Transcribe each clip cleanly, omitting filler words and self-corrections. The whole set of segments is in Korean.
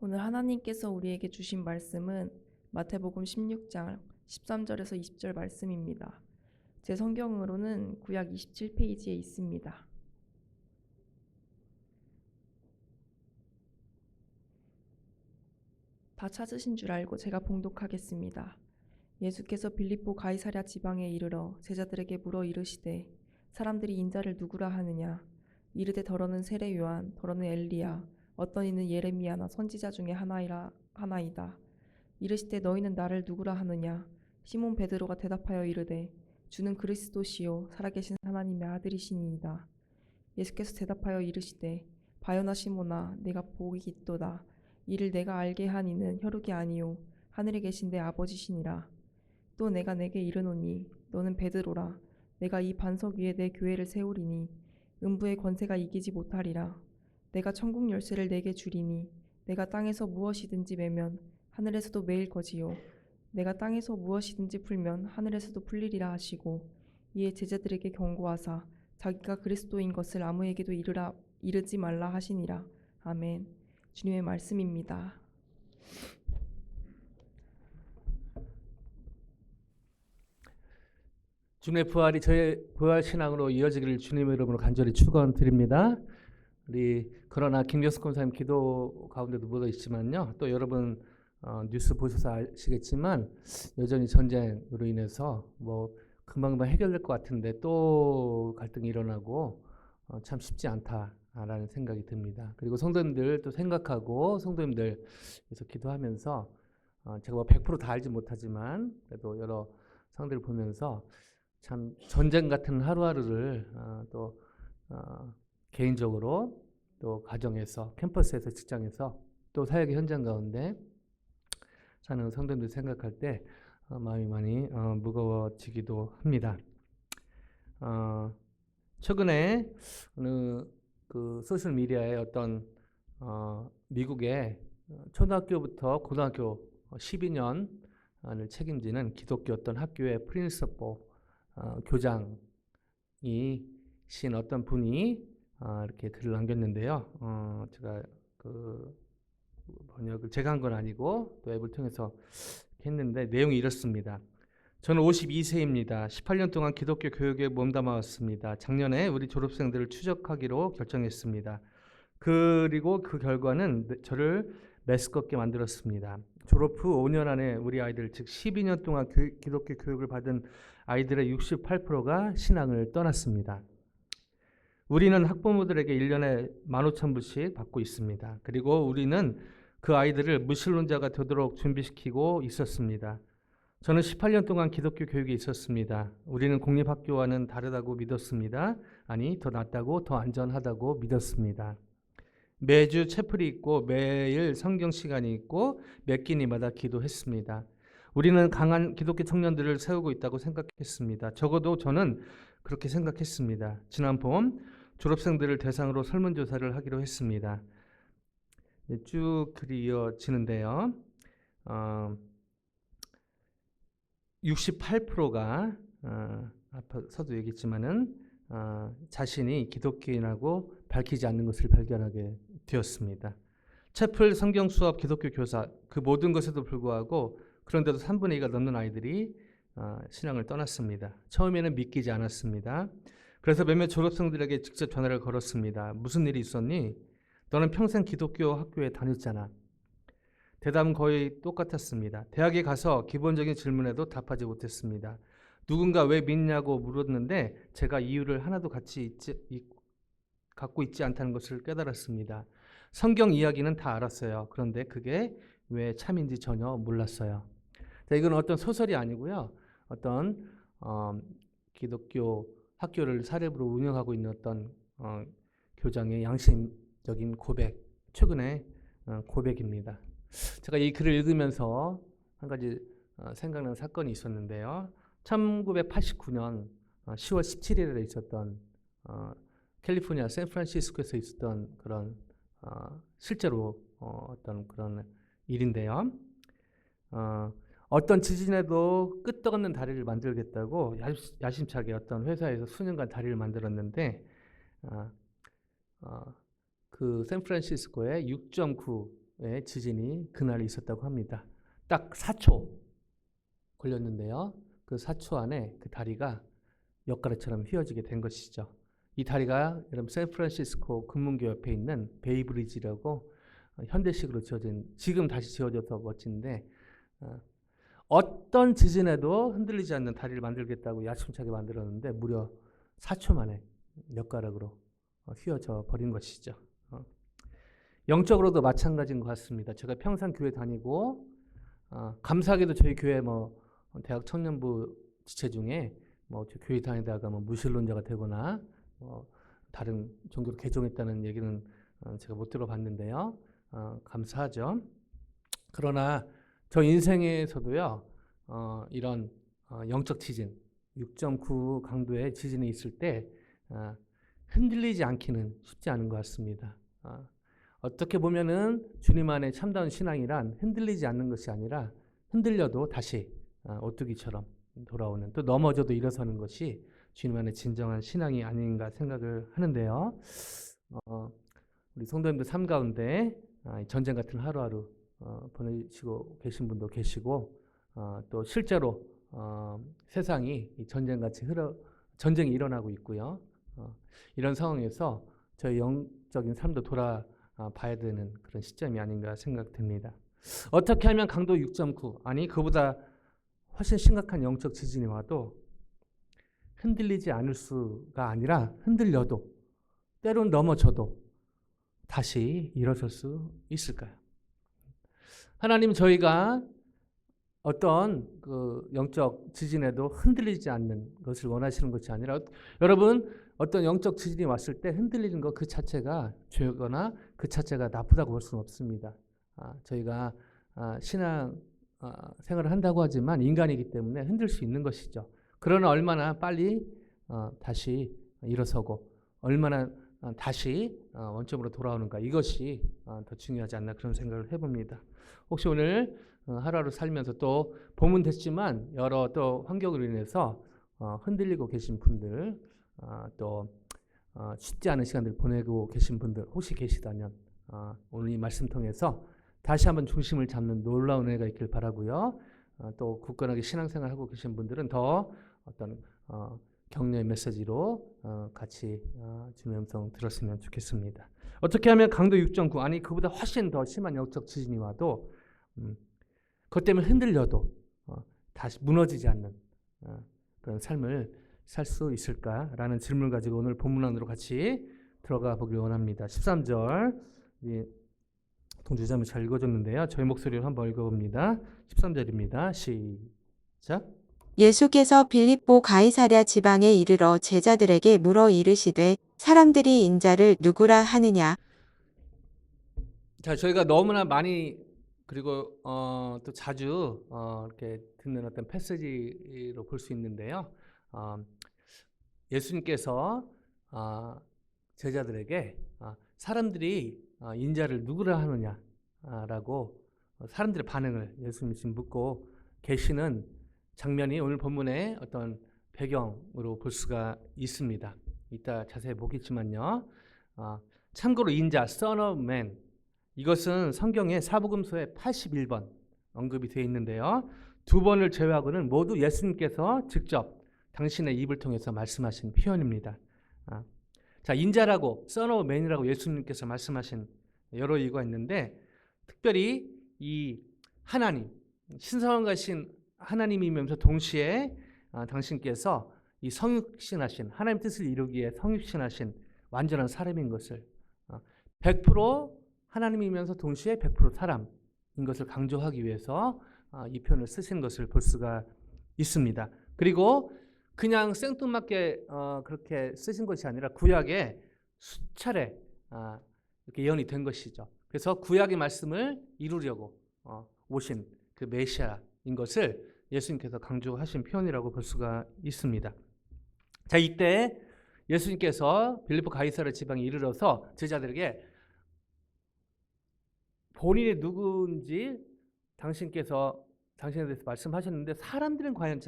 오늘 하나님께서 우리에게 주신 말씀은 마태복음 16장 13절에서 20절 말씀입니다. 제 성경으로는 구약 27페이지에 있습니다. 다 찾으신 줄 알고 제가 봉독하겠습니다. 예수께서 빌립보 가이사랴 지방에 이르러 제자들에게 물어 이르시되 사람들이 인자를 누구라 하느냐? 이르되 더러는 세례 요한, 더러는 엘리야, 어떤 이는 예레미야나 선지자 중에 하나이다. 이르시되 너희는 나를 누구라 하느냐? 시몬 베드로가 대답하여 이르되 주는 그리스도시요 살아계신 하나님의 아들이시니이다. 예수께서 대답하여 이르시되 바요나 시몬아 내가 복이 있도다. 이를 내가 알게 한 이는 혈육이 아니요 하늘에 계신 내 아버지시니라. 또 내가 내게 이르노니 너는 베드로라. 내가 이 반석 위에 내 교회를 세우리니 음부의 권세가 이기지 못하리라. 내가 천국 열쇠를 내게 주리니 내가 땅에서 무엇이든지 매면 하늘에서도 매일 거지요. 내가 땅에서 무엇이든지 풀면 하늘에서도 풀리리라 하시고 이에 제자들에게 경고하사 자기가 그리스도인 것을 아무에게도 이르지 말라 하시니라. 아멘. 주님의 말씀입니다. 주님의 부활이 저의 부활 신앙으로 이어지기를 주님의 이름으로 간절히 축원드립니다. 그러나 김교숙 권사님 기도 가운데도 묻어 있지만요. 또 여러분 뉴스 보셔서 아시겠지만 여전히 전쟁으로 인해서 금방금방 해결될 것 같은데 또 갈등이 일어나고 참 쉽지 않다라는 생각이 듭니다. 그리고 성도님들 또 생각하고 성도님들 위해서 기도하면서 제가 100% 다 알지 못하지만 그래도 여러 상황들을 보면서 참 전쟁 같은 하루하루를 또 개인적으로 또 가정에서 캠퍼스에서 직장에서 또 사역의 현장 가운데 사는 성도님들 생각할 때 마음이 많이 무거워지기도 합니다. 최근에 어느 그 소셜 미디어에 어떤 미국의 초등학교부터 고등학교 12년을 책임지는 기독교 어떤 학교의 프린시퍼 교장이 신 어떤 분이 이렇게 글을 남겼는데요. 제가 그 번역을 제가 한 건 아니고 또 앱을 통해서 했는데 내용이 이렇습니다. 저는 52세입니다. 18년 동안 기독교 교육에 몸담아왔습니다. 작년에 우리 졸업생들을 추적하기로 결정했습니다. 그리고 그 결과는 저를 메스껍게 만들었습니다. 졸업 후 5년 안에 우리 아이들, 즉 12년 동안 기독교 교육을 받은 아이들의 68%가 신앙을 떠났습니다. 우리는 학부모들에게 1년에 15,000불씩 받고 있습니다. 그리고 우리는 그 아이들을 무신론자가 되도록 준비시키고 있었습니다. 저는 18년 동안 기독교 교육에 있었습니다. 우리는 공립학교와는 다르다고 믿었습니다. 아니, 더 낫다고, 더 안전하다고 믿었습니다. 매주 채플이 있고 매일 성경 시간이 있고 몇 끼니마다 기도했습니다. 우리는 강한 기독교 청년들을 세우고 있다고 생각했습니다. 적어도 저는 그렇게 생각했습니다. 지난 봄 졸업생들을 대상으로 설문조사를 하기로 했습니다. 쭉 글이 이어지는데요. 68%가 앞서도 얘기했지만은 자신이 기독교인하고 밝히지 않는 것을 발견하게 되었습니다. 채플, 성경 수업, 기독교 교사 그 모든 것에도 불구하고 그런데도 3분의 2가 넘는 아이들이 신앙을 떠났습니다. 처음에는 믿기지 않았습니다. 그래서 몇몇 졸업생들에게 직접 전화를 걸었습니다. 무슨 일이 있었니? 너는 평생 기독교 학교에 다녔잖아. 대답은 거의 똑같았습니다. 대학에 가서 기본적인 질문에도 답하지 못했습니다. 누군가 왜 믿냐고 물었는데 제가 이유를 하나도 갖고 있지 않다는 것을 깨달았습니다. 성경 이야기는 다 알았어요. 그런데 그게 왜 참인지 전혀 몰랐어요. 이건 어떤 소설이 아니고요. 어떤 기독교 학교를 사례로 운영하고 있는 어떤 교장의 양심적인 고백, 최근의 고백입니다. 제가 이 글을 읽으면서 한 가지 생각나는 사건이 있었는데요. 1989년 10월 17일에 있었던 캘리포니아 샌프란시스코에서 있었던 그런 실제로 어떤 그런 일인데요. 어떤 지진에도 끄떡없는 다리를 만들겠다고 야심차게 어떤 회사에서 수년간 다리를 만들었는데 그 샌프란시스코의 6.9 강도의 지진이 그날 있었다고 합니다. 딱 4초 걸렸는데요. 그 4초 안에 그 다리가 엿가락처럼 휘어지게 된 것이죠. 이 다리가 여러분 샌프란시스코 금문교 옆에 있는 베이브리지라고 현대식으로 지어진, 지금 다시 지어져서 멋진데 어떤 지진에도 흔들리지 않는 다리를 만들겠다고 야심차게 만들었는데 무려 4초 만에 엿가락으로 휘어져 버린 것이죠. 영적으로도 마찬가지인 것 같습니다. 제가 평생 교회 다니고 감사하게도 저희 교회 대학 청년부 지체 중에 교회 다니다가 무신론자가 되거나 다른 종교로 개종했다는 얘기는 제가 못 들어봤는데요. 감사하죠. 그러나 저 인생에서도요, 이런 영적 지진, 6.9 강도의 지진이 있을 때 흔들리지 않기는 쉽지 않은 것 같습니다. 어떻게 보면은 주님 안에 참다운 신앙이란 흔들리지 않는 것이 아니라 흔들려도 다시 오뚜기처럼 돌아오는, 또 넘어져도 일어서는 것이 주님 안에 진정한 신앙이 아닌가 생각을 하는데요. 우리 성도님들 삶 가운데 전쟁 같은 하루하루 보내시고 계신 분도 계시고 또 실제로 세상이 전쟁이 일어나고 있고요. 이런 상황에서 저희 영적인 삶도 돌아봐야 되는 그런 시점이 아닌가 생각됩니다. 어떻게 하면 강도 6.9 아니 그보다 훨씬 심각한 영적 지진이 와도 흔들리지 않을 수가 아니라 흔들려도 때론 넘어져도 다시 일어설 수 있을까요? 하나님, 저희가 어떤 그 영적 지진에도 흔들리지 않는 것을 원하시는 것이 아니라 여러분 어떤 영적 지진이 왔을 때 흔들리는 것 그 자체가 죄거나 그 자체가 나쁘다고 볼 수는 없습니다. 저희가 신앙 생활을 한다고 하지만 인간이기 때문에 흔들 수 있는 것이죠. 그러나 얼마나 빨리 다시 일어서고 얼마나 다시 원점으로 돌아오는가, 이것이 더 중요하지 않나 그런 생각을 해봅니다. 혹시 오늘 하루하루 살면서 또 봄은 됐지만 여러 또 환경으로 인해서 흔들리고 계신 분들, 또 쉽지 않은 시간들 보내고 계신 분들 혹시 계시다면 오늘 이 말씀 통해서 다시 한번 중심을 잡는 놀라운 은혜가 있길 바라고요. 또 굳건하게 신앙생활하고 계신 분들은 더 어떤 격려의 메시지로 같이 주님의 음성 들었으면 좋겠습니다. 어떻게 하면 강도 6.9 아니 그보다 훨씬 더 심한 영적 지진이 와도 그것 때문에 흔들려도 다시 무너지지 않는 그런 삶을 살 수 있을까라는 질문을 가지고 오늘 본문 안으로 같이 들어가 보길 원합니다. 13절 동주자매 잘 읽어줬는데요. 저희 목소리로 한번 읽어봅니다. 13절입니다. 시작. 예수께서 빌립보 가이사랴 지방에 이르러 제자들에게 물어 이르시되 사람들이 인자를 누구라 하느냐. 자, 저희가 너무나 많이 그리고 또 자주 이렇게 듣는 어떤 패시지로 볼 수 있는데요. 예수님께서 제자들에게 사람들이 인자를 누구라 하느냐라고 사람들의 반응을 예수님이 지금 묻고 계시는 장면이 오늘 본문의 어떤 배경으로 볼 수가 있습니다. 이따 자세히 보겠지만요. 참고로 인자, Son of Man, 이것은 성경의 사복음서에 81번 언급이 되어 있는데요. 두 번을 제외하고는 모두 예수님께서 직접 당신의 입을 통해서 말씀하신 표현입니다. 자, 인자라고 Son of Man이라고 예수님께서 말씀하신 여러 이유가 있는데 특별히 이 하나님, 신성하신 하나님이면서 동시에 당신께서 이 성육신하신 하나님 뜻을 이루기에 성육신하신 완전한 사람인 것을 100% 하나님이면서 동시에 100% 사람인 것을 강조하기 위해서 이 표현을 쓰신 것을 볼 수가 있습니다. 그리고 그냥 생뚱맞게 그렇게 쓰신 것이 아니라 구약에 수차례 이렇게 예언이 된 것이죠. 그래서 구약의 말씀을 이루려고 오신 그 메시아인 것을 예수님께서 강조하신 표현이라고 볼 수가 있습니다. 자, 이때 예수님께서 빌립보 가이사랴 지방에 이르러서 제자들에게 본인이 누구인지 당신에 대해서 말씀하셨는데 사람들은 과연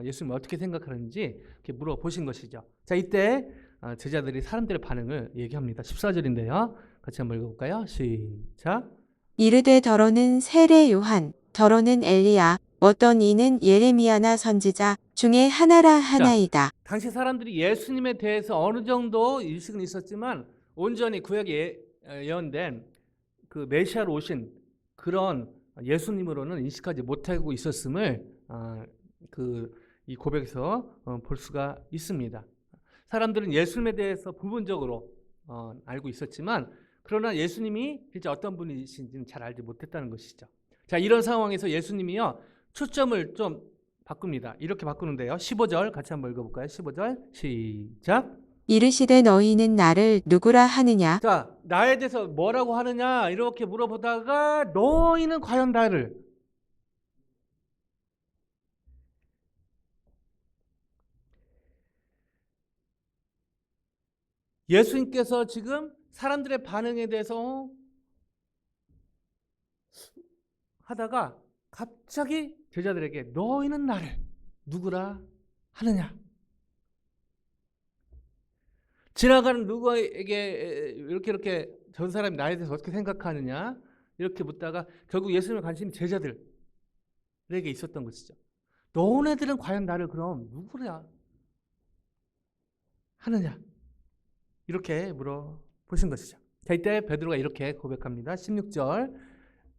예수님을 어떻게 생각하는지 이렇게 물어보신 것이죠. 자, 이때 제자들이 사람들의 반응을 얘기합니다. 14절인데요. 같이 한번 읽어볼까요? 시작. 이르되 더러는 세례 요한, 더러는 엘리야, 어떤 이는 예레미야나 선지자 중에 하나라 하나이다. 당시 사람들이 예수님에 대해서 어느 정도 인식은 있었지만 온전히 구약에 예언된 그 메시아로 오신 그런 예수님으로는 인식하지 못하고 있었음을 이 고백에서 볼 수가 있습니다. 사람들은 예수님에 대해서 부분적으로 알고 있었지만 그러나 예수님이 진짜 어떤 분이신지는 잘 알지 못했다는 것이죠. 자, 이런 상황에서 예수님이요 초점을 좀 바꿉니다. 이렇게 바꾸는데요. 15절 같이 한번 읽어볼까요? 15절 시작. 이르시되 너희는 나를 누구라 하느냐? 자, 나에 대해서 뭐라고 하느냐 이렇게 물어보다가 너희는 과연 나를 예수님께서 지금 사람들의 반응에 대해서 하다가 갑자기 제자들에게 너희는 나를 누구라 하느냐? 지나가는 누구에게 이렇게 저 사람이 나에 대해서 어떻게 생각하느냐 이렇게 묻다가 결국 예수님의 관심이 제자들에게 있었던 것이죠. 너네들은 과연 나를 그럼 누구라 하느냐 이렇게 물어보신 것이죠. 자, 이때 베드로가 이렇게 고백합니다. 16절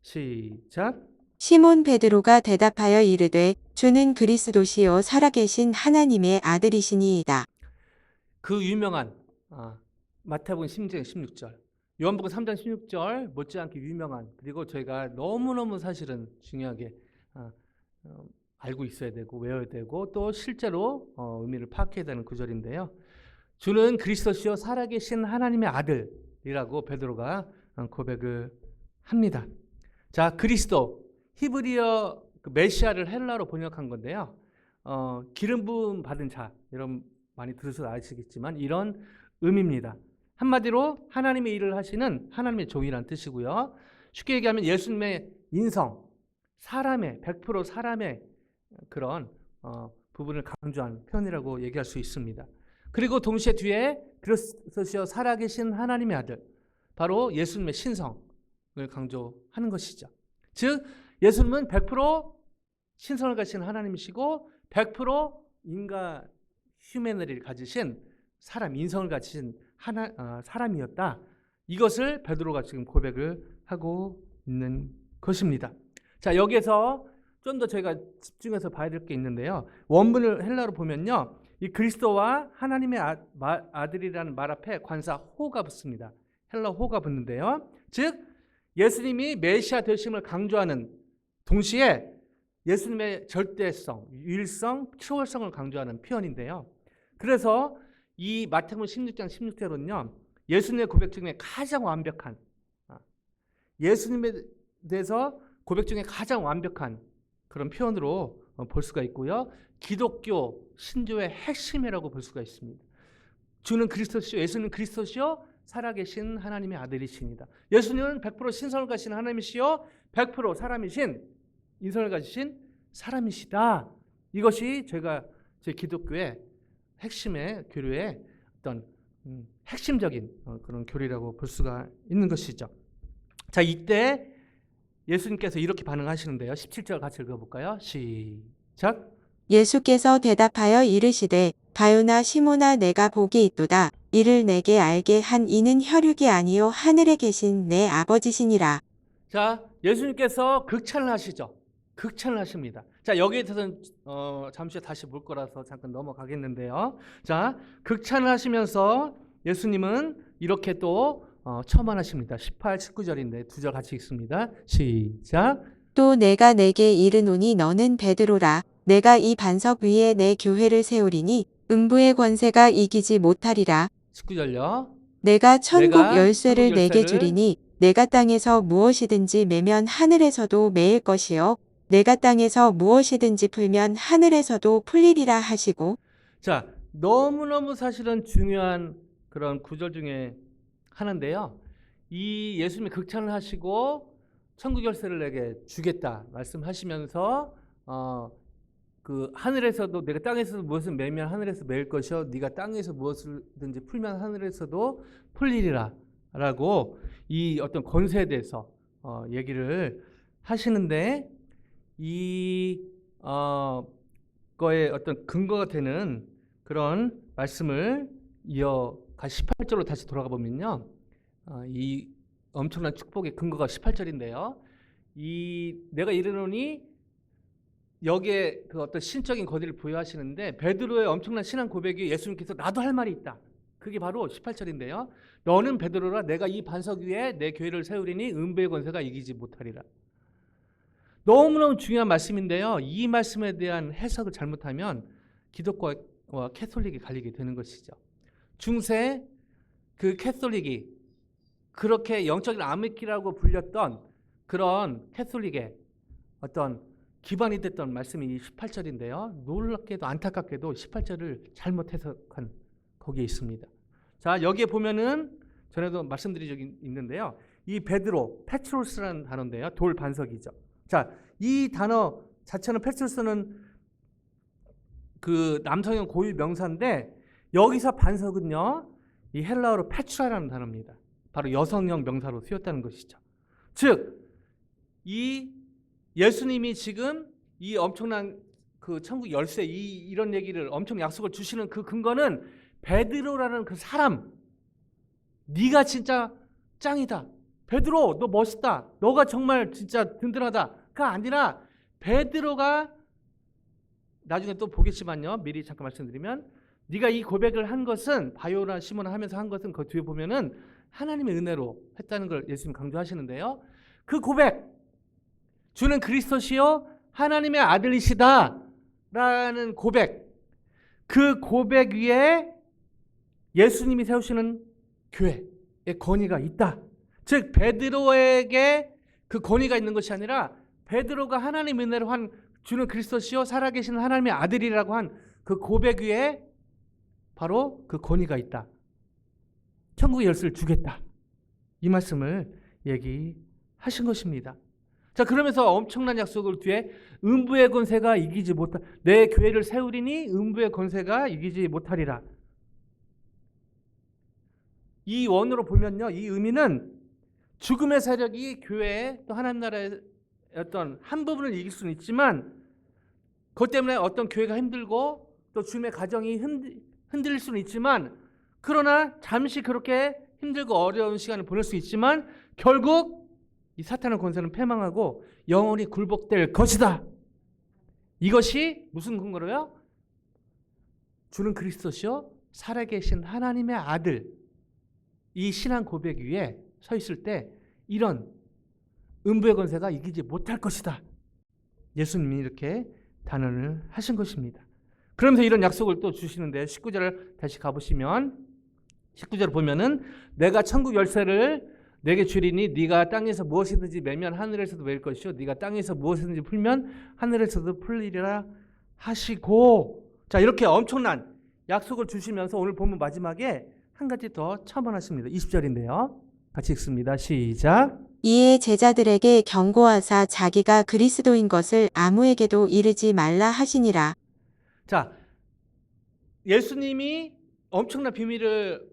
시작. 시몬 베드로가 대답하여 이르되 주는 그리스도시요 살아계신 하나님의 아들이시니이다. 그 유명한 마태복음 16장 16절, 요한복음 3장 16절 못지않게 유명한, 그리고 저희가 너무너무 사실은 중요하게 알고 있어야 되고 외워야 되고 또 실제로 의미를 파악해야 되는 구절인데요. 주는 그리스도시요 살아계신 하나님의 아들이라고 베드로가 고백을 합니다. 자, 그리스도 히브리어 메시아를 헬라로 번역한 건데요. 기름 부음 받은 자, 여러분 많이 들으셔서 아시겠지만 이런 의미입니다. 한마디로 하나님의 일을 하시는 하나님의 종이란 뜻이고요. 쉽게 얘기하면 예수님의 인성, 사람의 100% 사람의 그런 부분을 강조한 표현이라고 얘기할 수 있습니다. 그리고 동시에 뒤에 그리스도시여 살아계신 하나님의 아들, 바로 예수님의 신성을 강조하는 것이죠. 즉 예수님은 100% 신성을 가진 하나님이시고 100% 인간 휴메너리를 가지신 사람, 인성을 가지신 사람이었다. 이것을 베드로가 지금 고백을 하고 있는 것입니다. 자, 여기에서 좀 더 저희가 집중해서 봐야 될 게 있는데요. 원문을 헬라로 보면요, 이 그리스도와 하나님의 아들이라는 말 앞에 관사 호가 붙습니다. 헬라 호가 붙는데요. 즉 예수님이 메시아 되심을 강조하는 동시에 예수님의 절대성, 유일성, 초월성을 강조하는 표현인데요. 그래서 이 마태복음 16장 16절은요, 예수님의 고백 중에 가장 완벽한, 예수님에 대해서 고백 중에 가장 완벽한 그런 표현으로 볼 수가 있고요. 기독교 신조의 핵심이라고 볼 수가 있습니다. 주는 그리스도시요, 예수는 그리스도시요 살아계신 하나님의 아들이십니다. 예수님은 100% 신성을 가진 하나님이시요 100% 사람이신, 인성을 가지신 사람이시다. 이것이 제가 제 기독교의 핵심의 교류의 어떤 핵심적인 그런 교리라고 볼 수가 있는 것이죠. 자, 이때 예수님께서 이렇게 반응하시는데요. 17절 같이 읽어볼까요? 시작. 예수께서 대답하여 이르시되 바요나 시몬아 내가 복이 있도다. 이를 내게 알게 한 이는 혈육이 아니요 하늘에 계신 내 아버지시니라. 자, 예수님께서 극찬을 하시죠. 극찬을 하십니다. 자, 여기에 대해서는 잠시 후에 다시 볼 거라서 잠깐 넘어가겠는데요. 자, 극찬을 하시면서 예수님은 이렇게 또 첨언하십니다. 18, 19절인데 두 절 같이 읽습니다. 시작. 또 내가 내게 이르노니 너는 베드로라. 내가 이 반석 위에 내 교회를 세우리니 음부의 권세가 이기지 못하리라. 19절요. 내가 천국 내가 열쇠를 천국 내게 열쇠를 주리니 내가 땅에서 무엇이든지 매면 하늘에서도 매일 것이요 내가 땅에서 무엇이든지 풀면 하늘에서도 풀리리라 하시고. 자, 너무너무 사실은 중요한 그런 구절 중에 하나인데요. 이 예수님이 극찬을 하시고 천국 열쇠를 내게 주겠다 말씀하시면서 그 하늘에서도 내가 땅에서 무엇을 매면 하늘에서 매일 것이요 네가 땅에서 무엇을든지 풀면 하늘에서도 풀리리라 라고 이 어떤 권세에 대해서 얘기를 하시는데 이 거에 어떤 근거가 되는 그런 말씀을 이어가 18절로 다시 돌아가 보면요. 이 엄청난 축복의 근거가 18절인데요. 내가 이르노니 여기에 그 어떤 신적인 거리를 부여하시는데 베드로의 엄청난 신앙 고백이 예수님께서 나도 할 말이 있다. 그게 바로 18절인데요. 너는 베드로라 내가 이 반석 위에 내 교회를 세우리니 음부의 권세가 이기지 못하리라. 너무너무 중요한 말씀인데요. 이 말씀에 대한 해석을 잘못하면 기독교와 캐톨릭이 갈리게 되는 것이죠. 중세 그 캐톨릭이 그렇게 영적인 암흑기라고 불렸던 그런 캐톨릭의 어떤 기반이 됐던 말씀이 이 18절인데요. 놀랍게도 안타깝게도 18절을 잘못 해석한 거기에 있습니다. 자, 여기에 보면은 전에도 말씀드린 적이 있는데요. 이 베드로, 페트로스라는 단어인데요. 돌 반석이죠. 자, 이 단어 자체는 페트로스는 그 남성형 고유 명사인데 여기서 반석은요. 이 헬라어로 페트라라는 단어입니다. 바로 여성형 명사로 쓰였다는 것이죠. 즉, 이 예수님이 지금 이 엄청난 그 천국 열쇠 이런 얘기를 엄청 약속을 주시는 그 근거는 베드로라는 그 사람, 네가 진짜 짱이다. 베드로 너 멋있다. 너가 정말 진짜 든든하다가 아니라 베드로가 나중에 또 보겠지만요. 미리 잠깐 말씀드리면 네가 이 고백을 한 것은 바요나 시모나 하면서 한 것은 그 뒤에 보면은 하나님의 은혜로 했다는 걸 예수님 강조하시는데요. 그 고백 주는 그리스도시요 하나님의 아들이시다 라는 고백, 그 고백 위에 예수님이 세우시는 교회의 권위가 있다. 즉 베드로에게 그 권위가 있는 것이 아니라 베드로가 하나님의 은혜로 한 주는 그리스도시요 살아계신 하나님의 아들이라고 한 그 고백 위에 바로 그 권위가 있다. 천국의 열쇠를 주겠다. 이 말씀을 얘기하신 것입니다. 자, 그러면서 엄청난 약속을 뒤에 음부의 권세가 이기지 못하 내 교회를 세우리니 음부의 권세가 이기지 못하리라. 이 원으로 보면요. 이 의미는 죽음의 세력이 교회의 또 하나님 나라의 어떤 한 부분을 이길 수는 있지만 그것 때문에 어떤 교회가 힘들고 또 주님의 가정이 흔들릴 수는 있지만 그러나 잠시 그렇게 힘들고 어려운 시간을 보낼 수 있지만 결국 이 사탄의 권세는 패망하고 영원히 굴복될 것이다. 이것이 무슨 근거로요? 주는 그리스도시요 살아계신 하나님의 아들 이 신앙 고백 위에 서 있을 때 이런 음부의 권세가 이기지 못할 것이다. 예수님이 이렇게 단언을 하신 것입니다. 그러면서 이런 약속을 또 주시는데 19절을 다시 가보시면 19절을 보면은 내가 천국 열쇠를 내게 주리니 네가 땅에서 무엇이든지 매면 하늘에서도 매일 것이요 네가 땅에서 무엇이든지 풀면 하늘에서도 풀리리라 하시고 자 이렇게 엄청난 약속을 주시면서 오늘 본문 마지막에 한 가지 더 첨언하십니다. 20절인데요. 같이 읽습니다. 시작. 이에 제자들에게 경고하사 자기가 그리스도인 것을 아무에게도 이르지 말라 하시니라. 자, 예수님이 엄청난 비밀을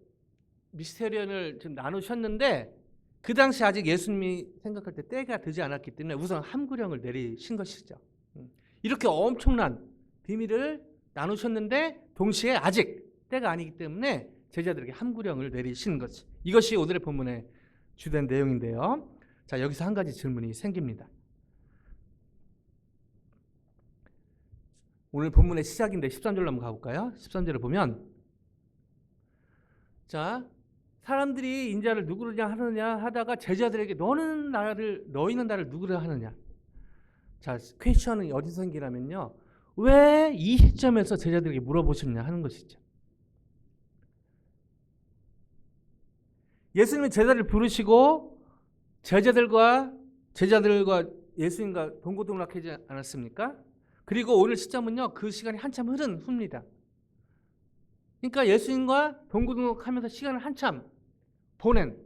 미스테리언을 지금 나누셨는데 그 당시 아직 예수님이 생각할 때 때가 되지 않았기 때문에 우선 함구령을 내리신 것이죠. 이렇게 엄청난 비밀을 나누셨는데 동시에 아직 때가 아니기 때문에 제자들에게 함구령을 내리시는 것이 이것이 오늘의 본문의 주된 내용인데요. 자, 여기서 한 가지 질문이 생깁니다. 오늘 본문의 시작인데 13절로 한번 가볼까요? 13절을 보면 자 사람들이 인자를 누구냐 하느냐 하다가 제자들에게 너희는 나를 누구라 하느냐. 자, 퀘스천은 어디서 생기냐면요. 왜 이 시점에서 제자들에게 물어보셨냐 하는 것이죠. 예수님은 제자를 부르시고 제자들과 예수님과 동고동락하지 않았습니까? 그리고 오늘 시점은요. 그 시간이 한참 흐른 후입니다. 그러니까 예수님과 동고동락하면서 시간을 한참 보낸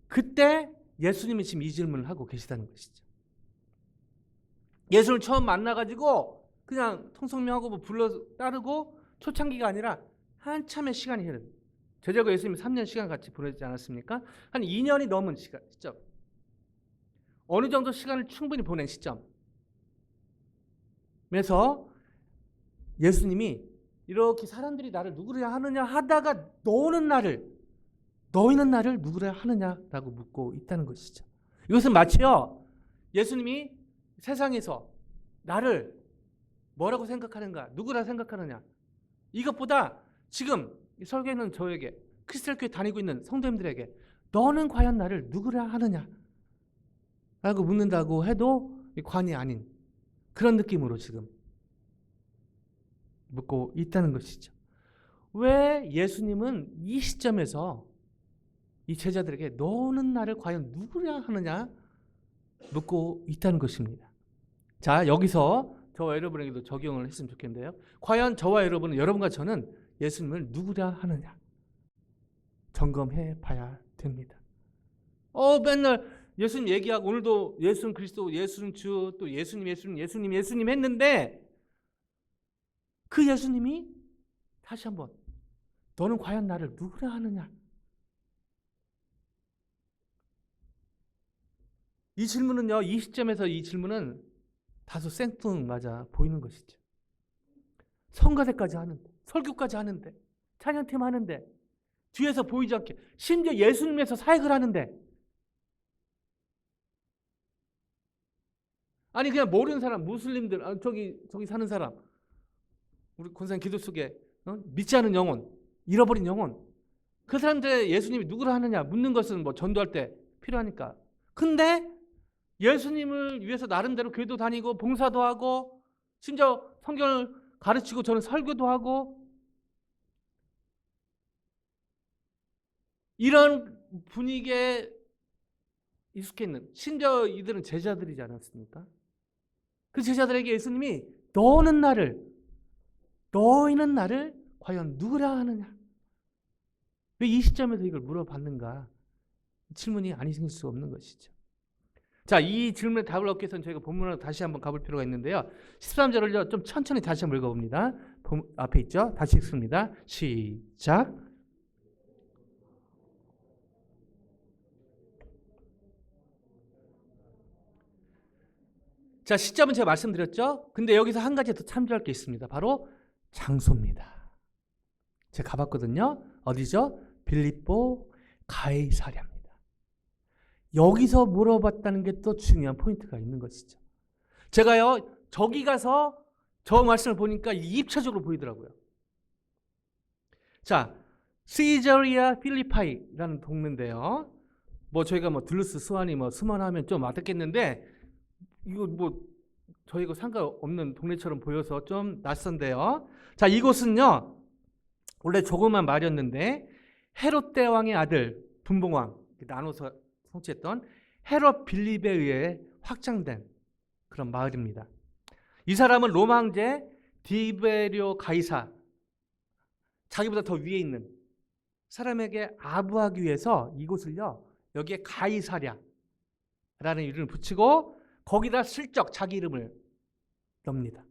그때 예수님이 지금 이 질문을 하고 계시다는 것이죠. 예수를 처음 만나가지고 그냥 통성명하고 뭐 불러 따르고 초창기가 아니라 한참의 시간이 흐른 제자가 예수님이 3년 시간 같이 보내지 않았습니까? 한 2년이 넘은 시점. 어느 정도 시간을 충분히 보낸 시점. 그래서 예수님이 이렇게 사람들이 나를 누구라 하느냐 하다가 너희는 나를 누구라 하느냐라고 묻고 있다는 것이죠. 이것은 마치요 예수님이 세상에서 나를 뭐라고 생각하는가, 누구라 생각하느냐, 이것보다 지금 설교하는 저에게, 크리스탈 교회 다니고 있는 성도님들에게 너는 과연 나를 누구라 하느냐 라고 묻는다고 해도 관이 아닌 그런 느낌으로 지금 묻고 있다는 것이죠. 왜 예수님은 이 시점에서 이 제자들에게 너는 나를 과연 누구라 하느냐 묻고 있다는 것입니다. 자, 여기서 저와 여러분에게도 적용을 했으면 좋겠는데요. 과연 저와 여러분은, 여러분과 저는 예수님을 누구라 하느냐 점검해 봐야 됩니다. 맨날 예수님 얘기하고 오늘도 예수는 그리스도, 예수는 주, 또 예수님 했는데 그 예수님이 다시 한번 너는 과연 나를 누구라 하느냐, 이 질문은요, 이 시점에서 이 질문은 다소 생뚱맞아 보이는 것이죠. 성가대까지 하는데, 설교까지 하는데, 찬양팀 하는데, 뒤에서 보이지 않게, 심지어 예수님에서 사역을 하는데, 아니 그냥 모르는 사람, 무슬림들, 저기 사는 사람, 우리 권사님 기도 속에 믿지 않은 영혼, 잃어버린 영혼, 그 사람들의 예수님이 누구라 하느냐 묻는 것은 뭐 전도할 때 필요하니까. 근데 예수님을 위해서 나름대로 교회도 다니고 봉사도 하고 심지어 성경을 가르치고 저는 설교도 하고 이런 분위기에 익숙해 있는, 심지어 이들은 제자들이지 않았습니까? 그 제자들에게 예수님이 너희는 나를 과연 누구라 하느냐, 왜 이 시점에서 이걸 물어봤는가, 질문이 아니 생길 수 없는 것이죠. 자, 이 질문에 답을 얻기 위해서는 저희가 본문으로 다시 한번 가볼 필요가 있는데요. 13절을 좀 천천히 다시 한번 읽어봅니다. 앞에 있죠? 다시 읽습니다. 시작. 자, 시점은 제가 말씀드렸죠? 근데 여기서 한 가지 더 참조할 게 있습니다. 바로 장소입니다. 제가 가봤거든요. 어디죠? 빌립보 가이사랴입니다. 여기서 물어봤다는 게 또 중요한 포인트가 있는 것이죠. 제가요, 저기 가서 저 말씀을 보니까 입체적으로 보이더라고요. 자, 시저리아 필리파이라는 동네인데요. 뭐 저희가 뭐 둘루스, 스완이 뭐 스만하면 좀 와닿겠는데 이거 뭐 저희가 상관없는 동네처럼 보여서 좀 낯선데요. 자, 이곳은요 원래 조그만 말이었는데 헤롯 대왕의 아들 분봉왕 나눠서 통치했던 헤롯 빌립에 의해 확장된 그런 마을입니다. 이 사람은 로마 황제 디베리오 가이사, 자기보다 더 위에 있는 사람에게 아부하기 위해서 이곳을요 여기에 가이사랴라는 이름을 붙이고 거기다 슬쩍 자기 이름을 넣습니다.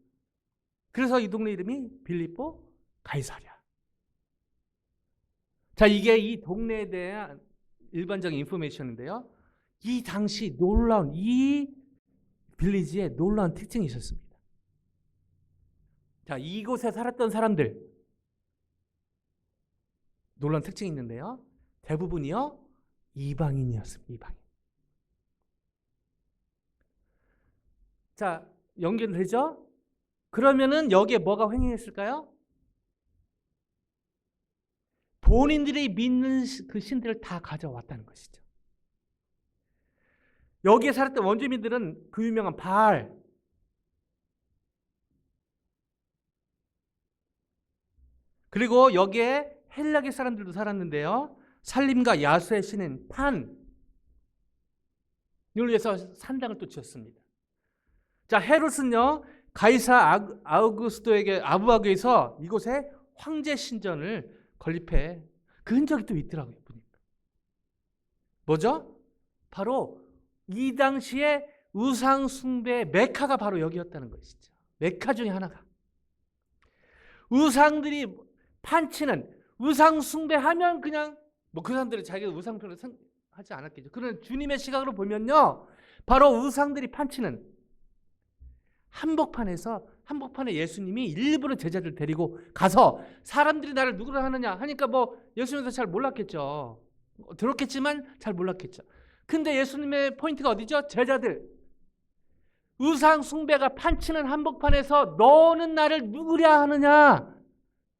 그래서 이 동네 이름이 빌립보 가이사랴. 자, 이게 이 동네에 대한 일반적인 인포메이션인데요. 이 당시 놀라운, 이 빌리지에 놀라운 특징이 있었습니다. 자, 이곳에 살았던 사람들 놀라운 특징이 있는데요. 대부분이요 이방인이었습니다. 이방인. 자, 연결되죠? 그러면은 여기에 뭐가 횡행했을까요? 본인들이 믿는 그 신들을 다 가져왔다는 것이죠. 여기에 살았던 원주민들은 그 유명한 바알, 그리고 여기에 헬라계 사람들도 살았는데요. 살림과 야수의 신인 판을 위해서 산당을 또 지었습니다. 자, 헤롯은요 가이사 아우구스토에게 아부하기 위해서 이곳에 황제 신전을 건립해 그 흔적이 또 있더라고요. 보니까 뭐죠? 바로 이 당시에 우상 숭배의 메카가 바로 여기였다는 것이죠. 메카 중에 하나가. 우상들이 판치는 우상 숭배하면 그냥 뭐 그 사람들이 자기가 우상표를 하지 않았겠죠. 그러나 주님의 시각으로 보면요, 바로 우상들이 판치는 한복판에 예수님이 일부러 제자들 데리고 가서 사람들이 나를 누구로 하느냐 하니까 뭐 예수님도 잘 몰랐겠죠. 들었겠지만 잘 몰랐겠죠. 근데 예수님의 포인트가 어디죠? 제자들. 우상 숭배가 판치는 한복판에서 너는 나를 누구랴 하느냐.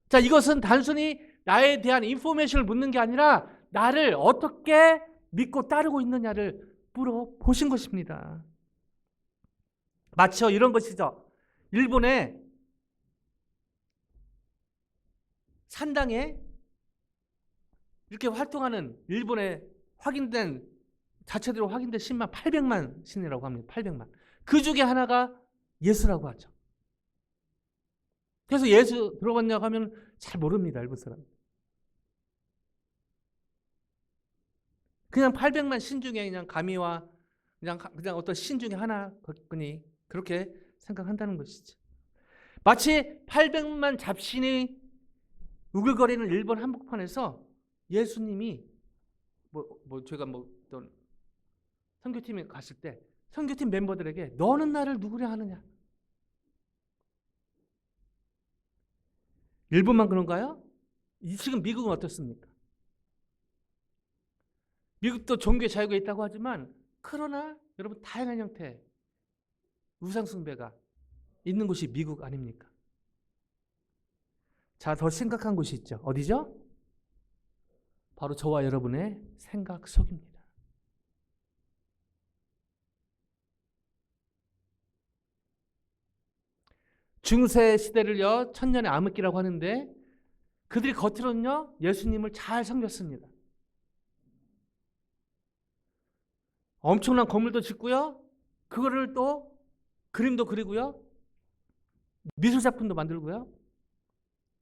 자, 이것은 단순히 나에 대한 인포메이션을 묻는 게 아니라 나를 어떻게 믿고 따르고 있느냐를 물어보신 것입니다. 마치 이런 것이죠. 일본의 산당에 이렇게 활동하는 일본의 자체대로 확인된 신만 800만 신이라고 합니다. 800만. 그 중에 하나가 예수라고 하죠. 그래서 예수 들어봤냐고 하면 잘 모릅니다. 일본 사람. 그냥 800만 신 중에 그냥 가미와 그냥 어떤 신 중에 하나거니 그렇게 생각한다는 것이죠. 마치 800만 잡신이 우글거리는 일본 한복판에서 예수님이 제가 어떤 선교팀에 갔을 때 선교팀 멤버들에게 너는 나를 누구냐 하느냐. 일본만 그런가요? 지금 미국은 어떻습니까? 미국도 종교의 자유가 있다고 하지만 그러나 여러분 다양한 형태의 우상숭배가 있는 곳이 미국 아닙니까? 자, 더 심각한 곳이 있죠. 어디죠? 바로 저와 여러분의 생각 속입니다. 중세 시대를요, 천년의 암흑기라고 하는데 그들이 겉으로는요, 예수님을 잘 섬겼습니다. 엄청난 건물도 짓고요, 그거를 또 그림도 그리고요, 미술 작품도 만들고요.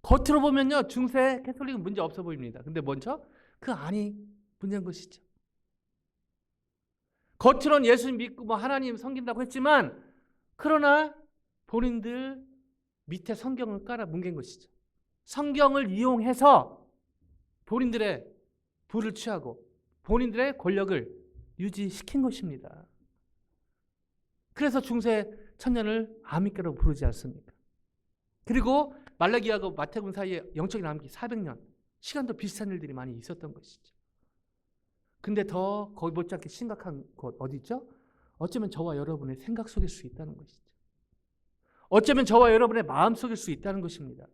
겉으로 보면요, 중세 캐톨릭은 문제 없어 보입니다. 근데 먼저 그 안이 문제인 것이죠. 겉으로는 예수님 믿고 하나님 섬긴다고 했지만 그러나 본인들 밑에 성경을 깔아 뭉갠 것이죠. 성경을 이용해서 본인들의 부를 취하고 본인들의 권력을 유지시킨 것입니다. 그래서 중세 천년을 암흑기라고 부르지 않습니까? 그리고 말라기하고 마태복음 사이에 영적인 암흑기 400년, 시간도 비슷한 일들이 많이 있었던 것이죠. 근데 더 거기 못지않게 심각한 곳 어디 있죠? 어쩌면 저와 여러분의 생각 속일 수 있다는 것이죠. 어쩌면 저와 여러분의 마음 속일 수 있다는 것입니다.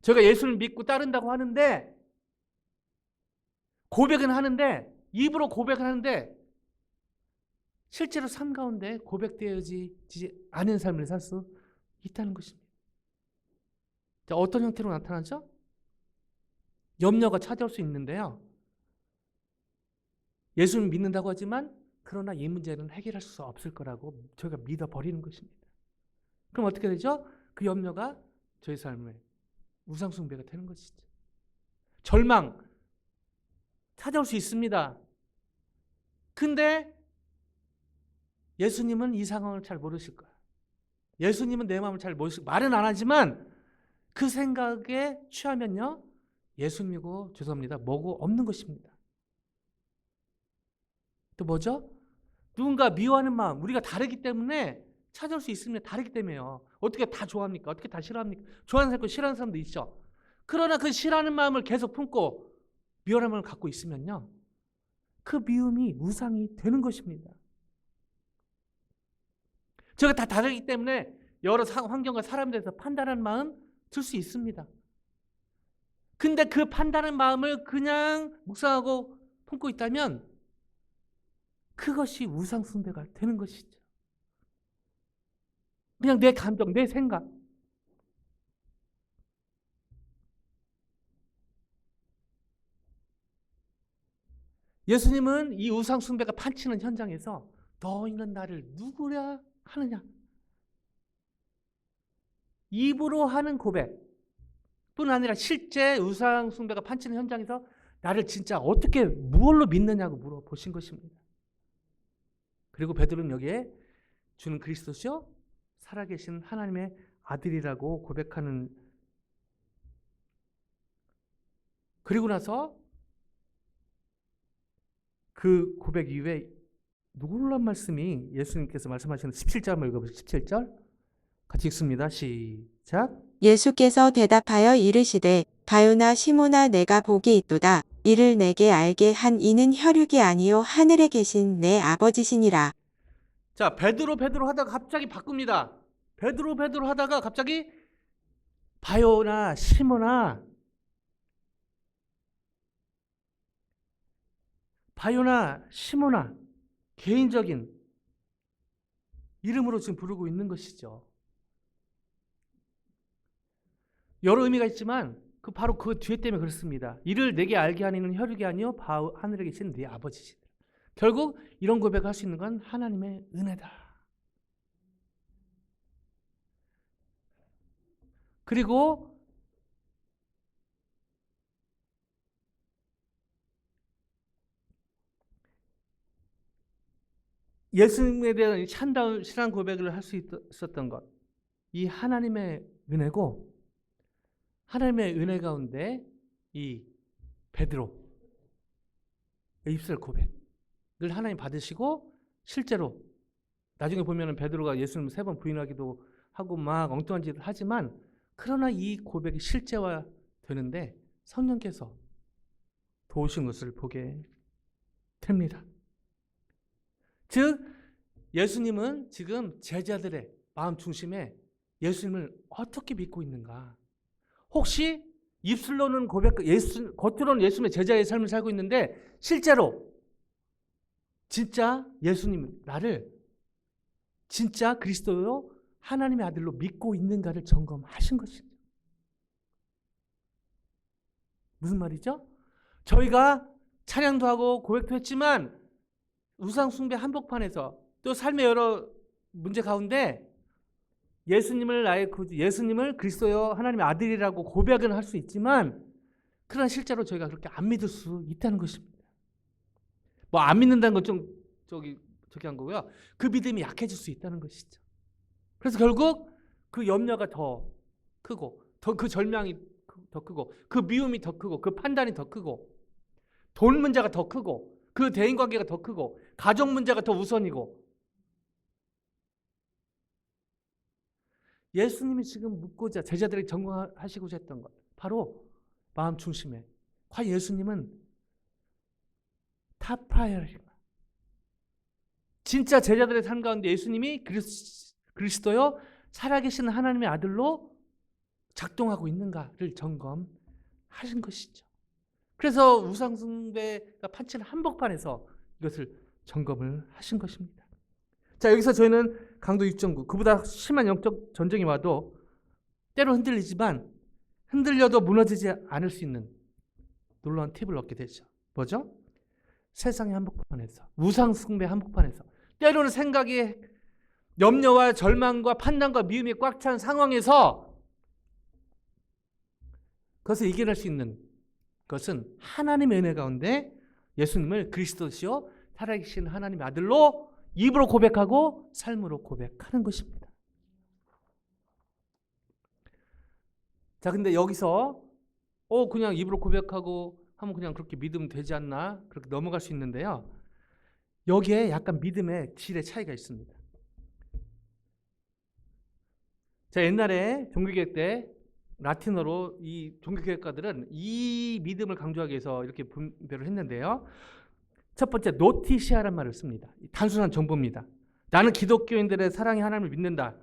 제가 예수를 믿고 따른다고 하는데 고백은 하는데 입으로 고백을 하는데 실제로 삶 가운데 고백되어지지 않은 삶을 살 수 있다는 것입니다. 자, 어떤 형태로 나타나죠? 염려가 찾아올 수 있는데요. 예수를 믿는다고 하지만 그러나 이 문제는 해결할 수 없을 거라고 저희가 믿어버리는 것입니다. 그럼 어떻게 되죠? 그 염려가 저희 삶의 우상숭배가 되는 것이죠. 절망 찾아올 수 있습니다. 근데 예수님은 이 상황을 잘 모르실 거예요. 예수님은 내 마음을 잘 모르실 거예요. 말은 안 하지만 그 생각에 취하면요, 예수님이고 죄송합니다, 뭐고 없는 것입니다. 또 뭐죠? 누군가 미워하는 마음, 우리가 다르기 때문에 찾아올 수 있습니다. 다르기 때문에요. 어떻게 다 좋아합니까? 어떻게 다 싫어합니까? 좋아하는 사람도 싫어하는 사람도 있죠. 그러나 그 싫어하는 마음을 계속 품고 미워하는 마음을 갖고 있으면요, 그 미움이 우상이 되는 것입니다. 저가 다 다르기 때문에 여러 환경과 사람에 대해서 판단하는 마음 들 수 있습니다. 근데 그 판단하는 마음을 그냥 묵상하고 품고 있다면 그것이 우상 숭배가 되는 것이죠. 그냥 내 감정, 내 생각. 예수님은 이 우상 숭배가 판치는 현장에서 너희는 나를 누구랴 하느냐, 입으로 하는 고백뿐 아니라 실제 우상 숭배가 판치는 현장에서 나를 진짜 어떻게 무엇로 믿느냐고 물어보신 것입니다. 그리고 베드로는 여기에 주는 그리스도시요 살아계신 하나님의 아들이라고 고백하는 그리고 나서 그 고백 이후에 놀라운 말씀이 예수님께서 말씀하시는 17절 한번 읽어보세요. 17절 같이 읽습니다. 시작. 예수께서 대답하여 이르시되 바요나 시몬아 내가 복이 있도다. 이를 내게 알게 한 이는 혈육이 아니요 하늘에 계신 내 아버지시니라. 자, 베드로 하다가 갑자기 바꿉니다. 베드로 하다가 갑자기 바요나 시몬아 개인적인 이름으로 지금 부르고 있는 것이죠. 여러 의미가 있지만 바로 그 뒤에 때문에 그렇습니다. 이를 내게 알게 하는 혈육이 아니요 하늘에 계신 네 아버지시다. 결국 이런 고백을 할 수 있는 건 하나님의 은혜다. 그리고 예수님에 대한 참다운 신앙 고백을 할 수 있었던 것, 이 하나님의 은혜고, 하나님의 은혜 가운데 이 베드로 입술 고백을 하나님 받으시고, 실제로 나중에 보면은 베드로가 예수님을 3번 부인하기도 하고 막 엉뚱한 짓을 하지만, 그러나 이 고백이 실제화 되는데 성령께서 도우신 것을 보게 됩니다. 즉 예수님은 지금 제자들의 마음 중심에 예수님을 어떻게 믿고 있는가? 혹시 입술로는 겉으로는 예수님의 제자의 삶을 살고 있는데 실제로 진짜 예수님 나를 진짜 그리스도요 하나님의 아들로 믿고 있는가를 점검하신 것입니다. 무슨 말이죠? 저희가 찬양도 하고 고백도 했지만 우상숭배 한복판에서 또 삶의 여러 문제 가운데 예수님을 그리스도여 하나님의 아들이라고 고백은 할 수 있지만 그러나 실제로 저희가 그렇게 안 믿을 수 있다는 것입니다. 뭐 안 믿는다는 건 좀 저기 한 거고요. 그 믿음이 약해질 수 있다는 것이죠. 그래서 결국 그 염려가 더 크고 그 절망이 더 크고 그 미움이 더 크고 그 판단이 더 크고 돈 문제가 더 크고 그 대인관계가 더 크고 가족 문제가 더 우선이고 예수님이 지금 묻고자 제자들에게 전공하시고자 했던 것 바로 마음 중심에 과연 예수님은 탑 프라이어리인가? 진짜 제자들의 삶 가운데 예수님이 그리스도요 살아계신 하나님의 아들로 작동하고 있는가를 점검하신 것이죠. 그래서 우상숭배가 판치는 한복판에서 이것을 점검을 하신 것입니다. 자, 여기서 저희는 강도 6.9 그보다 심한 영적 전쟁이 와도 때로 흔들리지만 흔들려도 무너지지 않을 수 있는 놀라운 팁을 얻게 되죠. 뭐죠? 세상의 한복판에서 우상숭배 한복판에서 때로는 생각이 염려와 절망과 판단과 미움이 꽉 찬 상황에서 그것을 이겨낼 수 있는 것은 하나님의 은혜 가운데 예수님을 그리스도시요 살아계신 하나님의 아들로 입으로 고백하고 삶으로 고백하는 것입니다. 자, 근데 여기서 그냥 입으로 고백하고 하면 그냥 그렇게 믿으면 되지 않나? 그렇게 넘어갈 수 있는데요. 여기에 약간 믿음의 질의 차이가 있습니다. 자, 옛날에 종교개혁 때 라틴어로 이 종교개혁가들은 이 믿음을 강조하기 위해서 이렇게 분별을 했는데요. 첫 번째, 노티시아란 말을 씁니다. 단순한 정보입니다. 나는 기독교인들의 사랑의 하나님을 믿는다는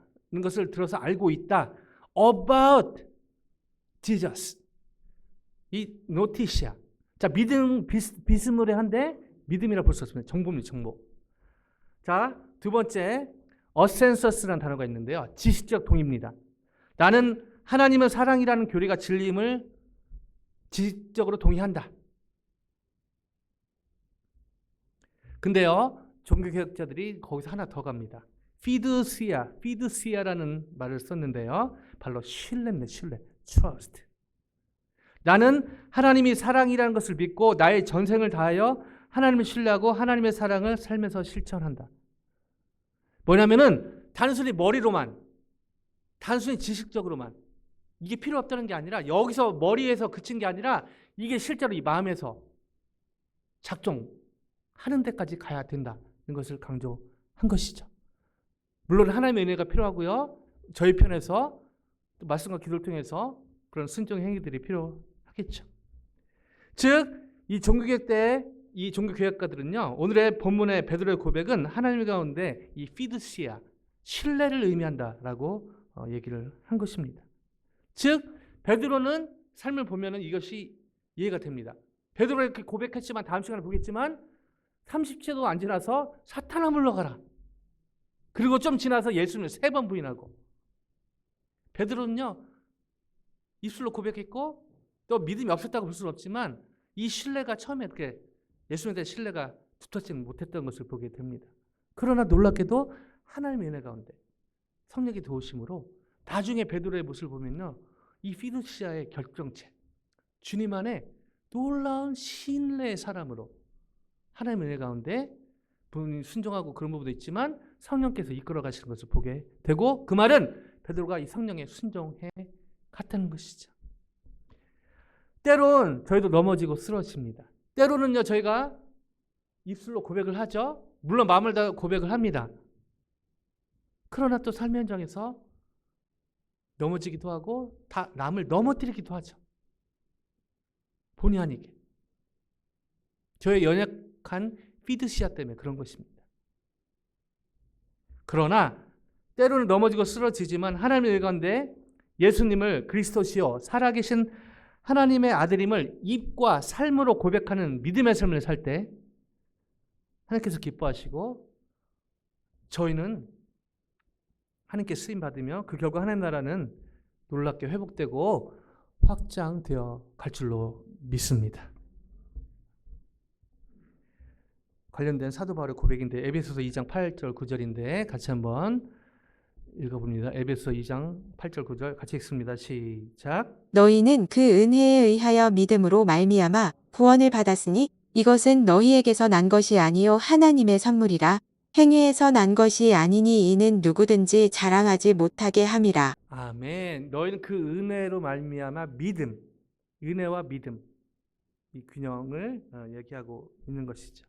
것을 들어서 알고 있다. About Jesus. 이 노티시아. 자, 믿음 비스무리한데 믿음이라 볼 수 없습니다. 정보입니다. 정보. 자, 두 번째, 어센서스라는 단어가 있는데요. 지식적 동의입니다. 나는 하나님은 사랑이라는 교리가 진리임을 지식적으로 동의한다. 근데요, 종교개혁자들이 거기서 하나 더 갑니다. 피드시아라는 말을 썼는데요. 바로 신뢰입니다. 신뢰, trust. 나는 하나님이 사랑이라는 것을 믿고 나의 전생을 다하여 하나님을 신뢰하고 하나님의 사랑을 삶에서 실천한다. 뭐냐면은 단순히 머리로만, 단순히 지식적으로만 이게 필요 없다는 게 아니라 여기서 머리에서 그친 게 아니라 이게 실제로 이 마음에서 작동하는 데까지 가야 된다는 것을 강조한 것이죠. 물론 하나님의 은혜가 필요하고요. 저희 편에서 또 말씀과 기도를 통해서 그런 순종 행위들이 필요하겠죠. 즉, 이 종교개혁 때 이 종교개혁가들은요, 오늘의 본문의 베드로의 고백은 하나님 가운데 이 피두시아, 신뢰를 의미한다라고 얘기를 한 것입니다. 즉, 베드로는 삶을 보면은 이것이 이해가 됩니다. 베드로가 이렇게 고백했지만 다음 시간에 보겠지만 30채도 안 지나서 사탄아 물러가라. 그리고 좀 지나서 예수님을 3번 부인하고, 베드로는요 입술로 고백했고 또 믿음이 없었다고 볼 수는 없지만 이 신뢰가 처음에 이렇게 예수님에 대한 신뢰가 붙었지는 못했던 것을 보게 됩니다. 그러나 놀랍게도 하나님의 은혜 가운데 성령의 도우심으로 나중에 베드로의 모습을 보면요, 이 피두시아의 결정체, 주님 안에 놀라운 신뢰의 사람으로 하나님의 은혜 가운데 본인이 순종하고 그런 부분도 있지만 성령께서 이끌어 가시는 것을 보게 되고, 그 말은 베드로가 이 성령에 순종해 갔다는 것이죠. 때론 저희도 넘어지고 쓰러집니다. 때로는요 저희가 입술로 고백을 하죠. 물론 마음을 다해 고백을 합니다. 그러나 또 삶의 현장에서 넘어지기도 하고 다 남을 넘어뜨리기도 하죠. 본의 아니게. 저의 연약한 피드시아 때문에 그런 것입니다. 그러나 때로는 넘어지고 쓰러지지만 하나님의 일관데 예수님을 그리스도시요 살아계신 하나님의 아들임을 입과 삶으로 고백하는 믿음의 삶을 살 때 하나님께서 기뻐하시고 저희는 하나님께 쓰임받으며 그 결과 하나님 나라는 놀랍게 회복되고 확장되어 갈 줄로 믿습니다. 관련된 사도 바울의 고백인데 에베소서 2장 8절 9절인데 같이 한번 읽어봅니다. 에베소 2장 8절 9절 같이 읽습니다. 시작. 너희는 그 은혜에 의하여 믿음으로 말미암아 구원을 받았으니 이것은 너희에게서 난 것이 아니요 하나님의 선물이라. 행위에서 난 것이 아니니 이는 누구든지 자랑하지 못하게 함이라. 아멘. 너희는 그 은혜로 말미암아 믿음, 은혜와 믿음 이 균형을 얘기하고 있는 것이죠.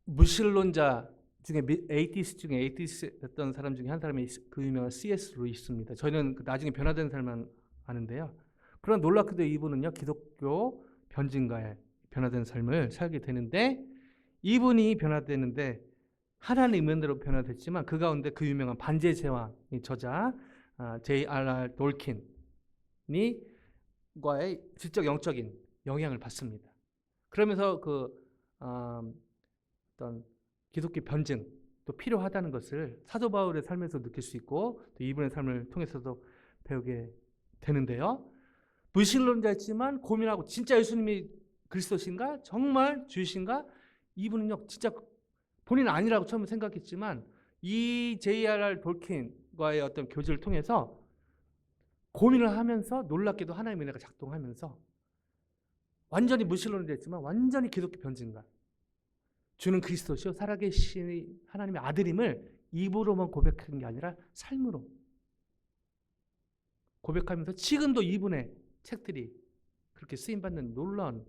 무신론자 중에 에이티스트였던 사람 중에 한 사람이 그 유명한 C.S. 루이스입니다. 저희는 나중에 변화된 사람만 아는데요. 그런 놀랍게도 이분은요 기독교 변증가의 변화된 삶을 살게 되는데, 이분이 변화되는데 하나님의 은혜로 변화됐지만 그 가운데 그 유명한 반지의 제왕의 저자 J.R.R. 돌킨이 과의 지적 영적인 영향을 받습니다. 그러면서 어떤 기독교 변증도 필요하다는 것을 사도 바울의 삶에서 느낄 수 있고 또 이분의 삶을 통해서도 배우게 되는데요. 무신론자였지만 고민하고 진짜 예수님이 그리스도신가? 정말 주이신가? 이분은요 진짜 본인은 아니라고 처음에 생각했지만 이 J.R.R. 돌킨과의 어떤 교제를 통해서 고민을 하면서 놀랍게도 하나님의 은혜가 작동하면서 완전히 무신론자였지만 완전히 기독교 변증가, 주는 그리스도시요 살아계신 하나님의 아들임을 입으로만 고백한 게 아니라 삶으로 고백하면서 지금도 이분의 책들이 그렇게 쓰임받는 놀라운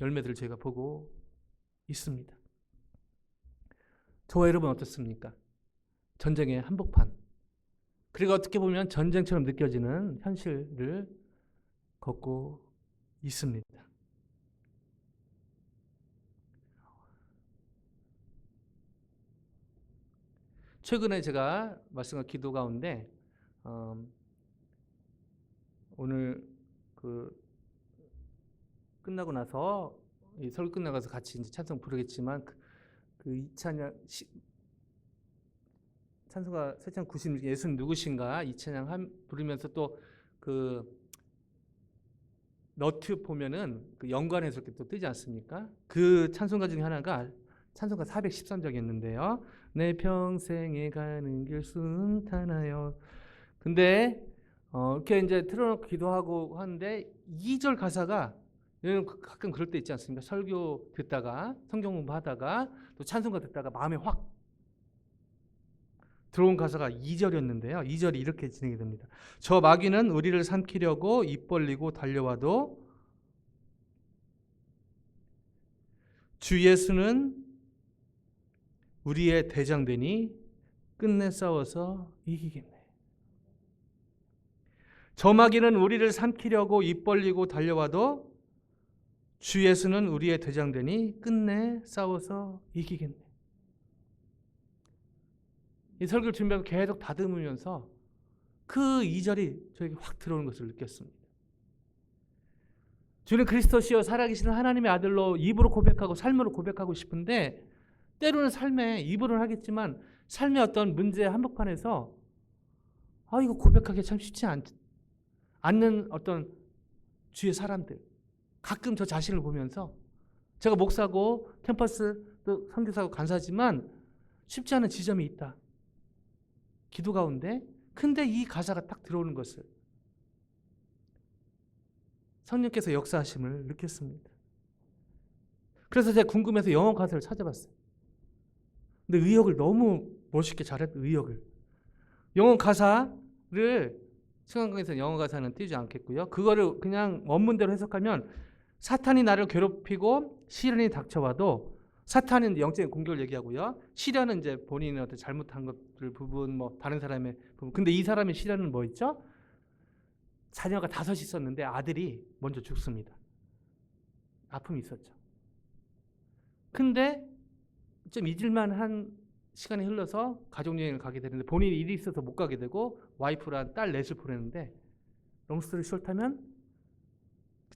열매들을 저희가 보고 있습니다. 저와 여러분 어떻습니까? 전쟁의 한복판, 그리고 어떻게 보면 전쟁처럼 느껴지는 현실을 걷고 있습니다. 최근에 제가 말씀과 기도 가운데 오늘 끝나고 나서 설교 끝나고 나서 같이 이제 찬송 부르겠지만 그 이 찬양 찬송가 4,096 예수는 누구신가 이 찬양 부르면서 또 그 너튜브 보면은 그 연관해서 이렇게 또 뜨지 않습니까? 그 찬송가 중에 하나가 찬송가 413장이었는데요. 내 평생에 가는 길 순탄하여. 근데 이렇게 이제 틀어놓고 기도하고 하는데 2절 가사가 가끔 그럴 때 있지 않습니까? 설교 듣다가 성경 공부하다가 또 찬송가 듣다가 마음에 확 들어온 가사가 2절이었는데요. 2절이 이렇게 진행이 됩니다. 저 마귀는 우리를 삼키려고 입 벌리고 달려와도 주 예수는 우리의 대장 되니 끝내 싸워서 이기겠네. 저 마귀는 우리를 삼키려고 입 벌리고 달려와도 주 예수는 우리의 대장 되니 끝내 싸워서 이기겠네. 이 설교를 준비하고 계속 다듬으면서 그 2절이 저에게 확 들어오는 것을 느꼈습니다. 주는 그리스도시요 살아계신 하나님의 아들로 입으로 고백하고 삶으로 고백하고 싶은데 때로는 삶에 입으로는 하겠지만 삶의 어떤 문제 한복판에서 이거 고백하기 참 쉽지 않는 어떤 주의 사람들, 가끔 저 자신을 보면서 제가 목사고 캠퍼스 또 선교사고 간사지만 쉽지 않은 지점이 있다. 기도 가운데 근데 이 가사가 딱 들어오는 것을 성령께서 역사하심을 느꼈습니다. 그래서 제가 궁금해서 영어 가사를 찾아봤어요. 근데 의역을 너무 멋있게 잘했던 의역을. 영어 가사를 승강강에서는 영어 가사는 띄지 않겠고요. 그거를 그냥 원문대로 해석하면 사탄이 나를 괴롭히고 시련이 닥쳐와도 사탄은 영적인 공격을 얘기하고요. 시련은 이제 본인의 어떤 잘못한 것들 부분, 뭐 다른 사람의 부분. 근데 이 사람의 시련은 뭐 있죠? 자녀가 5 있었는데 아들이 먼저 죽습니다. 아픔이 있었죠. 근데 좀 잊을만 한 시간이 흘러서 가족여행을 가게 되는데 본인이 일이 있어서 못 가게 되고 와이프랑 딸 넷을 보내는데 롱스토리 숏하면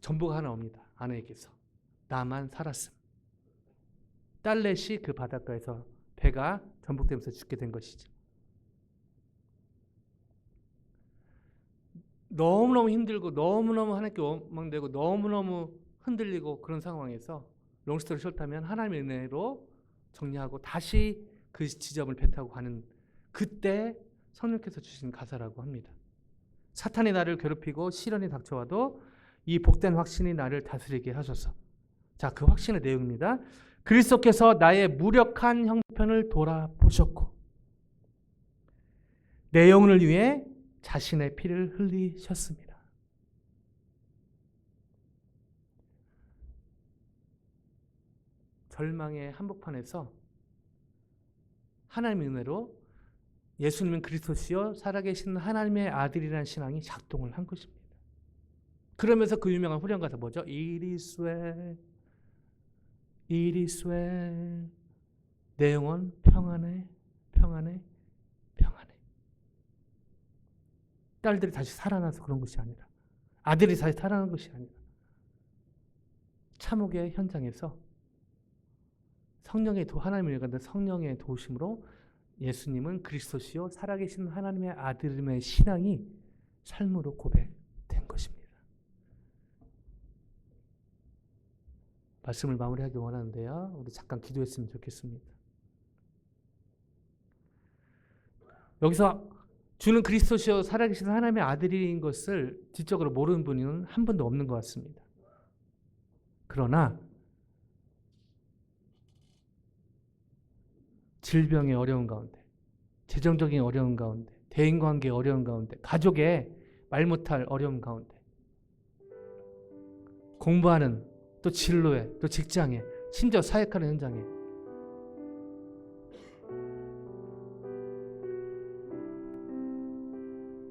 전보가 하나 옵니다. 아내에게서. 나만 살았음. 딸 넷이 그 바닷가에서 배가 전복되면서 죽게 된 것이죠. 너무너무 힘들고 너무너무 하나님께 원망되고 너무너무 흔들리고 그런 상황에서 롱스토리 숏하면 하나님의 은혜로 정리하고 다시 그 지점을 배 타고 가는 그때 성령께서 주신 가사라고 합니다. 사탄이 나를 괴롭히고 시련이 닥쳐와도 이 복된 확신이 나를 다스리게 하소서. 자, 그 확신의 내용입니다. 그리스도께서 나의 무력한 형편을 돌아보셨고 내 영혼을 위해 자신의 피를 흘리셨습니다. 절망의 한복판에서 하나님의 은혜로 예수님은 그리스도시요 살아계신 하나님의 아들이라는 신앙이 작동을 한 것입니다. 그러면서 그 유명한 후렴가사 뭐죠? It is well, it is well. 내 영혼 평안해, 평안해, 평안해. 딸들이 다시 살아나서 그런 것이 아니라 아들이 다시 살아난 것이 아니라 참혹의 현장에서 하나님의 일관된 성령의 도우심으로 예수님은 그리스도시요 살아계신 하나님의 아들임의 신앙이 삶으로 고백된 것입니다. 말씀을 마무리하기 원하는데요. 우리 잠깐 기도했으면 좋겠습니다. 여기서 주는 그리스도시요 살아계신 하나님의 아들인 것을 지적으로 모르는 분은 한 분도 없는 것 같습니다. 그러나 질병의 어려운 가운데, 재정적인 어려운 가운데, 대인관계의 어려운 가운데, 가족의 말 못할 어려움 가운데, 공부하는 또 진로에, 또 직장에, 심지어 사역하는 현장에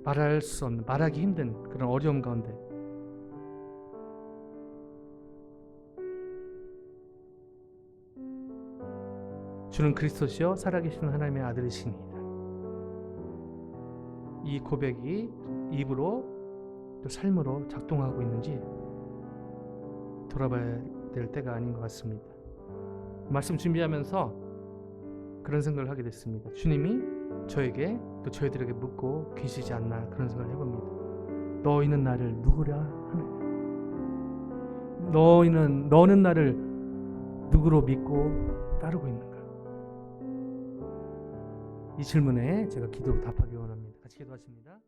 말할 수 없는, 말하기 힘든 그런 어려움 가운데 주는 그리스도시요 살아계신 하나님의 아들이시니이다. 이 고백이 입으로 또 삶으로 작동하고 있는지 돌아봐야 될 때가 아닌 것 같습니다. 말씀 준비하면서 그런 생각을 하게 됐습니다. 주님이 저에게 또 저희들에게 묻고 계시지 않나 그런 생각을 해봅니다. 너희는 나를 누구라 하느냐? 너는 나를 누구로 믿고 따르고 있는가? 이 질문에 제가 기도로 답하기 원합니다. 같이 기도하십니다.